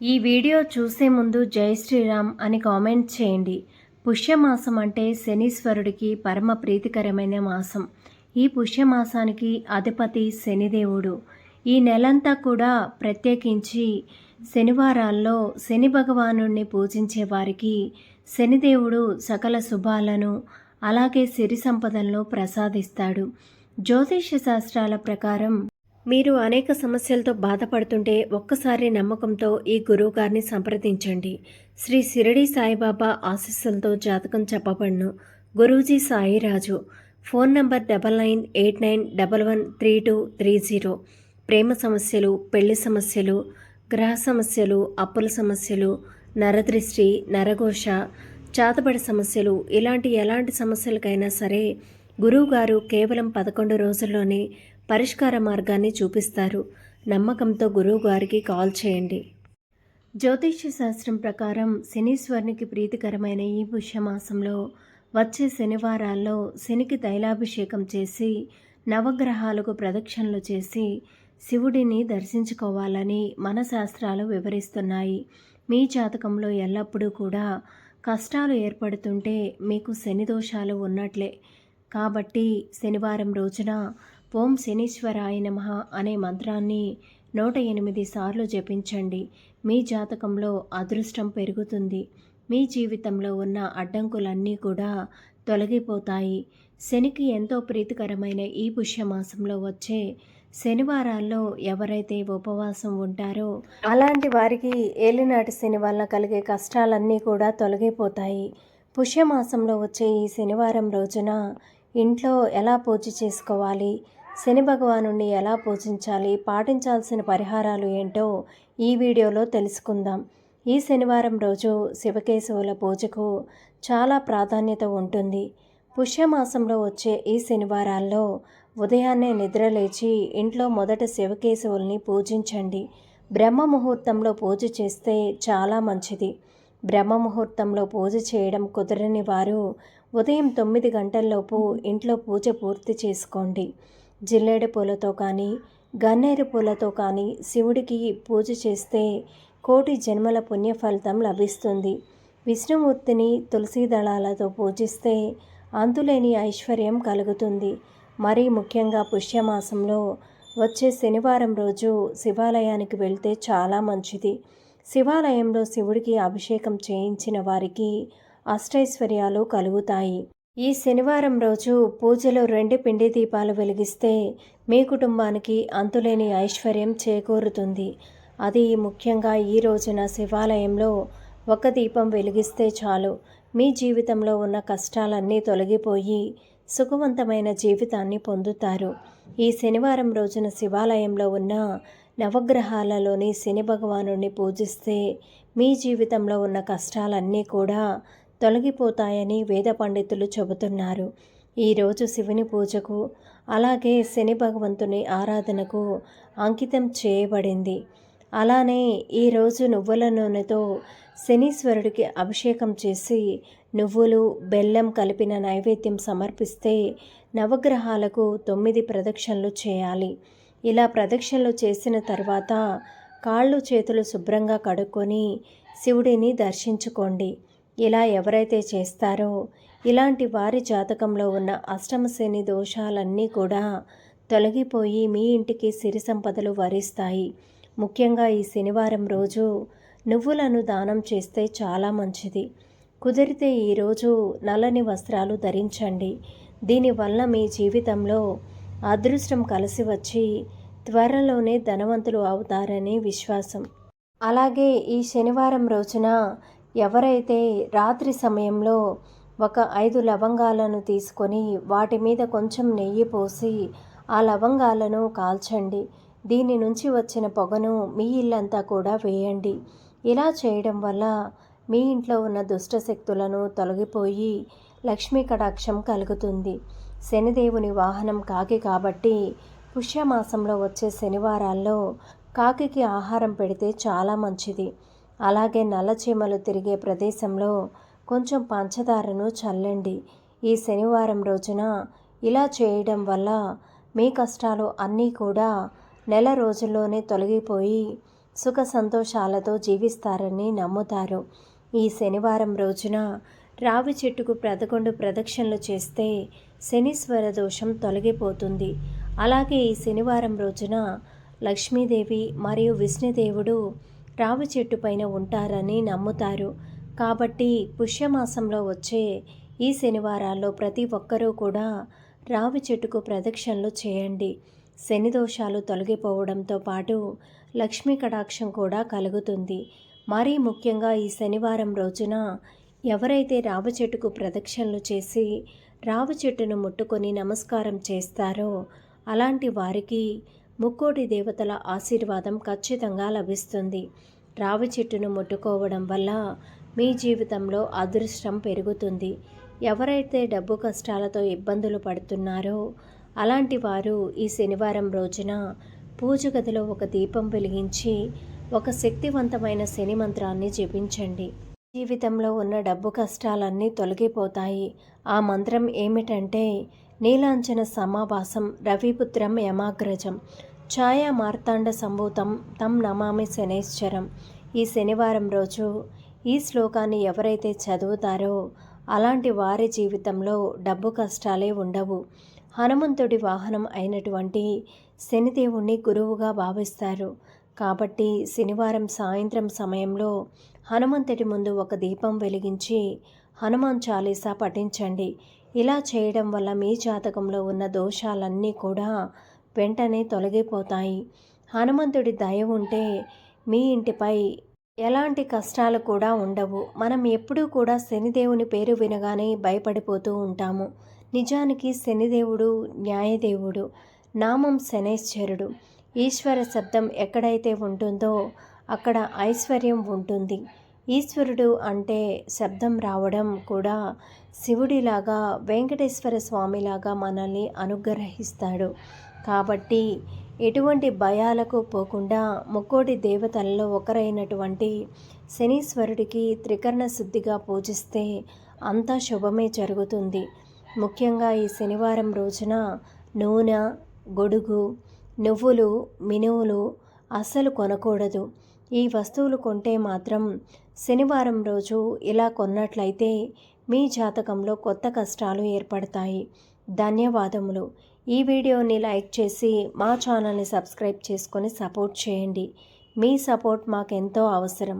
ఈ వీడియో చూసే ముందు జై శ్రీరామ్ అని కామెంట్ చేయండి. పుష్యమాసం అంటే శనీశ్వరుడికి పరమ ప్రీతికరమైన మాసం. ఈ పుష్యమాసానికి అధిపతి శనిదేవుడు. ఈ నెలంతా కూడా ప్రత్యేకించి శనివారాల్లో శని భగవానుణ్ణి పూజించే వారికి శనిదేవుడు సకల శుభాలను అలాగే సిరి సంపదలను ప్రసాదిస్తాడు. జ్యోతిష్య శాస్త్రాల ప్రకారం మీరు అనేక సమస్యలతో బాధపడుతుంటే ఒక్కసారి నమ్మకంతో ఈ గురువుగారిని సంప్రదించండి. శ్రీ షిరిడి సాయిబాబా ఆశీస్సులతో జాతకం చెప్పబడును. గురూజీ సాయిరాజు. Phone number 9989113230. ప్రేమ సమస్యలు, పెళ్లి సమస్యలు, గ్రహ సమస్యలు, అప్పుల సమస్యలు, నరదృష్టి, నరఘోష, చాతబడి సమస్యలు, ఎలాంటి సమస్యలకైనా సరే గురువుగారు కేవలం 11 రోజుల్లోనే పరిష్కార మార్గాన్ని చూపిస్తారు. నమ్మకంతో గురువుగారికి కాల్ చేయండి. జ్యోతిష్య శాస్త్రం ప్రకారం శనీశ్వరునికి ప్రీతికరమైన ఈ పుష్యమాసంలో వచ్చే శనివారాల్లో శనికి తైలాభిషేకం చేసి నవగ్రహాలకు ప్రదక్షిణలు చేసి శివుడిని దర్శించుకోవాలని మన శాస్త్రాలు వివరిస్తున్నాయి. మీ జాతకంలో ఎల్లప్పుడూ కూడా కష్టాలు ఏర్పడుతుంటే మీకు శని దోషాలు ఉన్నట్లే. కాబట్టి శనివారం రోజున ఓం శనీశ్వరాయ నమః అనే మంత్రాన్ని 108 సార్లు జపించండి. మీ జాతకంలో అదృష్టం పెరుగుతుంది. మీ జీవితంలో ఉన్న అడ్డంకులన్నీ కూడా తొలగిపోతాయి. శనికి ఎంతో ప్రీతికరమైన ఈ పుష్యమాసంలో వచ్చే శనివారాల్లో ఎవరైతే ఉపవాసం ఉంటారో అలాంటి వారికి ఏలినాటి శని వల్ల కలిగే కష్టాలన్నీ కూడా తొలగిపోతాయి. పుష్యమాసంలో వచ్చే ఈ శనివారం రోజున ఇంట్లో ఎలా పూజ చేసుకోవాలి, శని భగవానుణ్ణి ఎలా పూజించాలి, పాటించాల్సిన పరిహారాలు ఏంటో ఈ వీడియోలో తెలుసుకుందాం. ఈ శనివారం రోజు శివకేశవుల పూజకు చాలా ప్రాధాన్యత ఉంటుంది. పుష్యమాసంలో వచ్చే ఈ శనివారాల్లో ఉదయాన్నే నిద్రలేచి ఇంట్లో మొదట శివకేశవుల్ని పూజించండి. బ్రహ్మ ముహూర్తంలో పూజ చేస్తే చాలా మంచిది. బ్రహ్మ ముహూర్తంలో పూజ చేయడం కుదరని వారు ఉదయం 9 గంటల్లోపు ఇంట్లో పూజ పూర్తి చేసుకోండి. జిల్లేడు పూలతో కానీ గన్నేరు పూలతో కానీ శివుడికి పూజ చేస్తే కోటి జన్మల పుణ్య ఫలితం లభిస్తుంది. విష్ణుమూర్తిని తులసి దళాలతో పూజిస్తే అంతులేని ఐశ్వర్యం కలుగుతుంది. మరీ ముఖ్యంగా పుష్యమాసంలో వచ్చే శనివారం రోజు శివాలయానికి వెళ్తే చాలా మంచిది. శివాలయంలో శివుడికి అభిషేకం చేయించిన వారికి అష్టైశ్వర్యాలు కలుగుతాయి. ఈ శనివారం రోజు పూజలో 2 పిండి దీపాలు వెలిగిస్తే మీ కుటుంబానికి అంతులేని ఐశ్వర్యం చేకూరుతుంది. అది ముఖ్యంగా ఈ రోజున శివాలయంలో 1 దీపం వెలిగిస్తే చాలు. మీ జీవితంలో ఉన్న కష్టాలన్నీ తొలగిపోయి సుఖవంతమైన జీవితాన్ని పొందుతారు. ఈ శనివారం రోజున శివాలయంలో ఉన్న నవగ్రహాలలోని శని భగవానుడిని పూజిస్తే మీ జీవితంలో ఉన్న కష్టాలన్నీ కూడా తొలగిపోతాయని వేద పండితులు చెబుతున్నారు. ఈరోజు శివుని పూజకు అలాగే శని భగవంతుని ఆరాధనకు అంకితం చేయబడింది. అలానే ఈరోజు నువ్వుల నూనెతో శనీశ్వరుడికి అభిషేకం చేసి నువ్వులు, బెల్లం కలిపిన నైవేద్యం సమర్పిస్తే నవగ్రహాలకు 9 ప్రదక్షిణలు చేయాలి. ఇలా ప్రదక్షిణలు చేసిన తర్వాత కాళ్ళు చేతులు శుభ్రంగా కడుక్కొని శివుడిని దర్శించుకోండి. ఇలా ఎవరైతే చేస్తారో ఇలాంటి వారి జాతకంలో ఉన్న అష్టమ శని దోషాలన్నీ కూడా తొలగిపోయి మీ ఇంటికి సిరి సంపదలు వరిస్తాయి. ముఖ్యంగా ఈ శనివారం రోజు నువ్వులను దానం చేస్తే చాలా మంచిది. కుదిరితే ఈరోజు నల్లని వస్త్రాలు ధరించండి. దీనివల్ల మీ జీవితంలో అదృష్టం కలిసి వచ్చి త్వరలోనే ధనవంతులు అవుతారని విశ్వాసం. అలాగే ఈ శనివారం రోజున ఎవరైతే రాత్రి సమయంలో ఒక 5 లవంగాలను తీసుకొని వాటి మీద కొంచెం నెయ్యి పోసి ఆ లవంగాలను కాల్చండి. దీని నుంచి వచ్చిన పొగను మీ ఇల్లంతా కూడా వేయండి. ఇలా చేయడం వల్ల మీ ఇంట్లో ఉన్న దుష్ట శక్తులను తొలగిపోయి లక్ష్మీ కటాక్షం కలుగుతుంది. శనిదేవుని వాహనం కాకి కాబట్టి పుష్యమాసంలో వచ్చే శనివారాల్లో కాకికి ఆహారం పెడితే చాలా మంచిది. అలాగే నల్లచీమలు తిరిగే ప్రదేశంలో కొంచెం పంచదారను చల్లండి. ఈ శనివారం రోజున ఇలా చేయడం వల్ల మీ కష్టాలు అన్నీ కూడా నెల రోజుల్లోనే తొలగిపోయి సుఖ సంతోషాలతో జీవిస్తారని నమ్ముతారు. ఈ శనివారం రోజున రావి చెట్టుకు 11 ప్రదక్షిణలు చేస్తే శనీశ్వర దోషం తొలగిపోతుంది. అలాగే ఈ శనివారం రోజున లక్ష్మీదేవి మరియు విష్ణుదేవుడు రావి చెట్టు పైన ఉంటారని నమ్ముతారు. కాబట్టి పుష్యమాసంలో వచ్చే ఈ శనివారాల్లో ప్రతి ఒక్కరూ కూడా రావి చెట్టుకు ప్రదక్షిణలు చేయండి. శని దోషాలు తొలగిపోవడంతో పాటు లక్ష్మీ కటాక్షం కూడా కలుగుతుంది. మరీ ముఖ్యంగా ఈ శనివారం రోజున ఎవరైతే రావి చెట్టుకు ప్రదక్షిణలు చేసి రావి చెట్టును ముట్టుకొని నమస్కారం చేస్తారో అలాంటి వారికి ముక్కోటి దేవతల ఆశీర్వాదం ఖచ్చితంగా లభిస్తుంది. రావి చెట్టును ముట్టుకోవడం వల్ల మీ జీవితంలో అదృష్టం పెరుగుతుంది. ఎవరైతే డబ్బు కష్టాలతో ఇబ్బందులు పడుతున్నారో అలాంటి వారు ఈ శనివారం రోజున పూజ గదిలో ఒక దీపం వెలిగించి ఒక శక్తివంతమైన శని మంత్రాన్ని జపించండి. జీవితంలో ఉన్న డబ్బు కష్టాలన్నీ తొలగిపోతాయి. ఆ మంత్రం ఏమిటంటే నీలాంజన సమాభాసం రవిపుత్రం యమాగ్రజం ఛాయా మార్తాండ సంభూతం తం నమామి శనేశ్వరం. ఈ శనివారం రోజు ఈ శ్లోకాన్ని ఎవరైతే చదువుతారో అలాంటి వారి జీవితంలో డబ్బు కష్టాలే ఉండవు. హనుమంతుడి వాహనం అయినటువంటి శనిదేవుణ్ణి గురువుగా భావిస్తారు. కాబట్టి శనివారం సాయంత్రం సమయంలో హనుమంతుడి ముందు ఒక దీపం వెలిగించి హనుమాన్ చాలీసా పఠించండి. ఇలా చేయడం వల్ల మీ జాతకంలో ఉన్న దోషాలన్నీ కూడా వెంటనే తొలగిపోతాయి. హనుమంతుడి దయ ఉంటే మీ ఇంటిపై ఎలాంటి కష్టాలు కూడా ఉండవు. మనం ఎప్పుడూ కూడా శనిదేవుని పేరు వినగానే భయపడిపోతూ ఉంటాము. నిజానికి శనిదేవుడు న్యాయదేవుడు, నామం శనేశ్వరుడు. ఈశ్వర శబ్దం ఎక్కడైతే ఉంటుందో అక్కడ ఐశ్వర్యం ఉంటుంది. ఈశ్వరుడు అంటే శబ్దం రావడం కూడా శివుడిలాగా వెంకటేశ్వర స్వామిలాగా మనల్ని అనుగ్రహిస్తాడు. కాబట్టి ఎటువంటి భయాలకు పోకుండా ముక్కోటి దేవతలలో ఒకరైనటువంటి శనీశ్వరుడికి త్రికరణ శుద్ధిగా పూజిస్తే అంతా శుభమే జరుగుతుంది. ముఖ్యంగా ఈ శనివారం రోజున నూనె, గొడుగు, నువ్వులు, మినువులు అస్సలు కొనకూడదు. ఈ వస్తువులు కొంటే మాత్రం శనివారం రోజు ఇలా కొన్నట్లయితే మీ జాతకంలో కొత్త కష్టాలు ఏర్పడతాయి. ధన్యవాదములు. ఈ వీడియోని లైక్ చేసి మా ఛానల్ని సబ్స్క్రైబ్ చేసుకొని సపోర్ట్ చేయండి. మీ సపోర్ట్ మాకెంతో అవసరం.